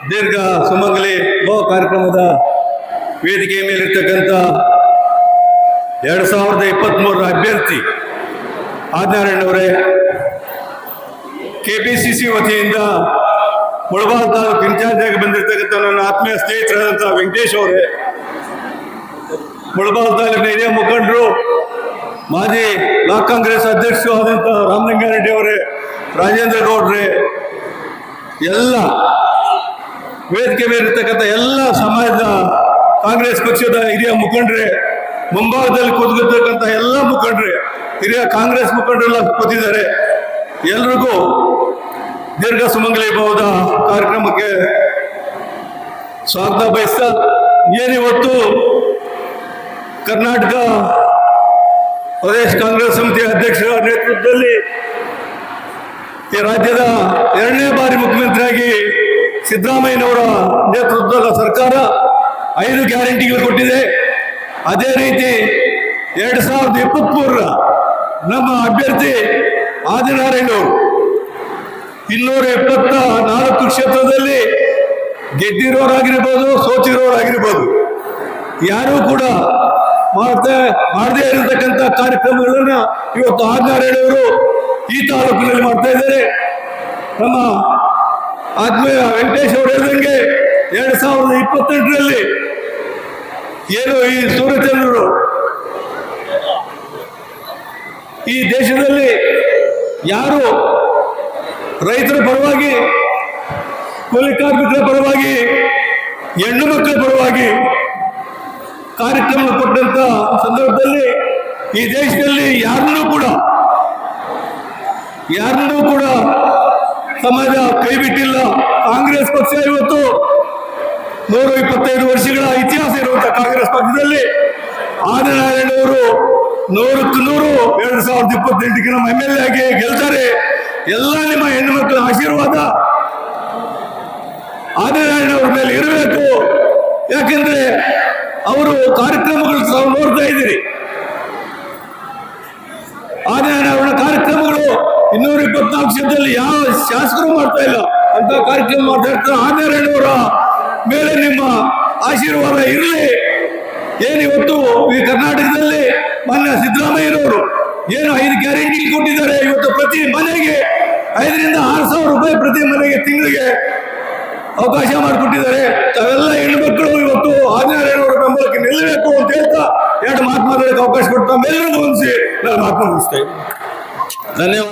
ದೀರ್ಘ ಸುಮಂಗಲಿ ಕಾರ್ಯಕ್ರಮದ ವೇದಿಕೆಯ ಮೇಲಿರ್ತಕ್ಕಂಥ 2023 ಅಭ್ಯರ್ಥಿ ಆದಿನಾರಾಯಣವರೇ, ಕೆಪಿಸಿಸಿ ವತಿಯಿಂದ ಮುಳಬಾಗಿಲು ತಾಲೂಕು ಇನ್ಚಾರ್ಜ್ ಆಗಿ ಬಂದಿರತಕ್ಕಂಥ ನನ್ನ ಆತ್ಮೀಯ ಸ್ನೇಹಿತರಾದಂಥ ವೆಂಕಟೇಶ್ ಅವರೇ, ಮುಳಬಾಗಿಲು ತಾಲೂಕಿನ ಹಿರಿಯ ಮುಖಂಡರು, ಮಾಜಿ ಬ್ಲಾಕ್ ಕಾಂಗ್ರೆಸ್ ಅಧ್ಯಕ್ಷರು ಆದಂಥ ರಾಮಲಿಂಗಾರೆಡ್ಡಿ ಅವರೇ, ರಾಜೇಂದ್ರ ಗೌಡ್ರೆ, ಎಲ್ಲ ವೇದಿಕೆ ಮೇಲಿರ್ತಕ್ಕಂಥ ಎಲ್ಲ ಸಮಾಜದ ಕಾಂಗ್ರೆಸ್ ಪಕ್ಷದ ಹಿರಿಯ ಮುಖಂಡರೇ, ಮುಂಭಾಗದಲ್ಲಿ ಕೂತ್ಕೊಳ್ತಕ್ಕಂಥ ಎಲ್ಲ ಮುಖಂಡರೇ, ಹಿರಿಯ ಕಾಂಗ್ರೆಸ್ ಮುಖಂಡರೆಲ್ಲ ಕೂತಿದ್ದಾರೆ. ಎಲ್ರಿಗೂ ದೀರ್ಘ ಸುಮಂಗಲಿ ಭವದ ಕಾರ್ಯಕ್ರಮಕ್ಕೆ ಸ್ವಾಗತ ಬಯಸ್ತಾ, ಏನಿವತ್ತು ಕರ್ನಾಟಕ ಪ್ರದೇಶ ಕಾಂಗ್ರೆಸ್ ಸಮಿತಿಯ ಅಧ್ಯಕ್ಷರ ನೇತೃತ್ವದಲ್ಲಿ ಈ ರಾಜ್ಯದ 2ನೇ ಬಾರಿ ಮುಖ್ಯಮಂತ್ರಿಯಾಗಿ ಸಿದ್ದರಾಮಯ್ಯನವರ ನೇತೃತ್ವದ ಸರ್ಕಾರ 5 ಗ್ಯಾರಂಟಿಗಳು ಕೊಟ್ಟಿದೆ. ಅದೇ ರೀತಿ 2023 ನಮ್ಮ ಅಭ್ಯರ್ಥಿ ಆದಿನಾರಾಯಣವರು 274 ಕ್ಷೇತ್ರದಲ್ಲಿ ಗೆದ್ದಿರೋರಾಗಿರ್ಬೋದು, ಸೋತಿರೋರಾಗಿರ್ಬೋದು, ಯಾರೂ ಕೂಡ ಮಾಡದೇ ಇರತಕ್ಕಂಥ ಕಾರ್ಯಕ್ರಮಗಳನ್ನ ಇವತ್ತು ಆದಿನಾರಾಯಣವರು ಈ ತಾಲೂಕಿನಲ್ಲಿ ಮಾಡ್ತಾ ಇದ್ದಾರೆ. ನಮ್ಮ ಆತ್ಮೀಯ ವೆಂಕಟೇಶ್ ಅವರು ಹೇಳಿದಂಗೆ 2028ರಲ್ಲಿ ಏನು ಈ ಸೂರ್ಯಚಂದ್ರರು ಈ ದೇಶದಲ್ಲಿ ಯಾರು ರೈತರ ಪರವಾಗಿ, ಕೂಲಿ ಕಾರ್ಮಿಕರ ಪರವಾಗಿ, ಹೆಣ್ಣು ಮಕ್ಕಳ ಪರವಾಗಿ ಕಾರ್ಯಕ್ರಮ ಕೊಟ್ಟಂತ ಸಂದರ್ಭದಲ್ಲಿ ಈ ದೇಶದಲ್ಲಿ ಯಾರನ್ನೂ ಕೂಡ ಸಮಾಜ ಕೈ ಬಿಟ್ಟಿಲ್ಲ. ಕಾಂಗ್ರೆಸ್ ಪಕ್ಷ ಇವತ್ತು 125 ವರ್ಷಗಳ ಇತಿಹಾಸ ಇರುವಂತಹ ಕಾಂಗ್ರೆಸ್ ಪಕ್ಷದಲ್ಲಿ ಆದಿನಾರಾಯಣವರು 100ಕ್ಕೆ 100 2028ಕ್ಕೆ ನಮ್ಮ MLA ಆಗಿ ಗೆಲ್ತಾರೆ. ಎಲ್ಲ ನಿಮ್ಮ ಹೆಣ್ಣು ಮಕ್ಕಳ ಆಶೀರ್ವಾದ ಆದಿನಾರಾಯಣವ್ರ ಮೇಲೆ ಇರಬೇಕು. ಯಾಕೆಂದ್ರೆ ಅವರು ಕಾರ್ಯಕ್ರಮಗಳು ತಾವು ನೋಡ್ತಾ ಇದ್ದೀರಿ. ಆದಿನಾರಾಯಣ ಕಾರ್ಯಕ್ರಮಗಳು 224 ಕ್ಷೇತ್ರದಲ್ಲಿ ಯಾವ ಶಾಸಕರು ಮಾಡ್ತಾ ಇಲ್ಲ ಅಂತ ಕಾರ್ಯಕ್ರಮ ಮಾಡ್ತಾ ಇರ್ತಾರೆ. ಆದಿನಾರಾಯಣವರ ಮೇಲೆ ನಿಮ್ಮ ಆಶೀರ್ವಾದ ಇರಲಿ. ಏನಿವತ್ತು ಈ ಕರ್ನಾಟಕದಲ್ಲಿ ಮಾನ್ಯ ಸಿದ್ದರಾಮಯ್ಯನವರು ಏನು 5 ಗ್ಯಾರಂಟಿ ಕೊಟ್ಟಿದ್ದಾರೆ. ಇವತ್ತು ಪ್ರತಿ ಮನೆಗೆ 5ರಿಂದ 6,000 ರೂಪಾಯಿ ಪ್ರತಿ ಮನೆಗೆ ತಿಂಗಳಿಗೆ ಅವಕಾಶ ಮಾಡಿಕೊಟ್ಟಿದ್ದಾರೆ. ತಾವೆಲ್ಲ ಹೆಣ್ಮಕ್ಳು ಇವತ್ತು ಆದಿನಾರಾಯಣವರ ಬೆಂಬಲಕ್ಕೆ ನಿಲ್ಲಬೇಕು ಅಂತ ಹೇಳ್ತಾ 2 ಮಾತು ಮಾತಾಡೋಕ್ಕೆ ಅವಕಾಶ ಕೊಟ್ಟು ತಮ್ಮೆಲ್ಲರಿಗೂ ಹೊಂದಿಸಿ ನಾನು ಮಾತು ಮುಗಿಸ್ತಾ ಇದ್ದೀನಿ. ಧನ್ಯವಾದ.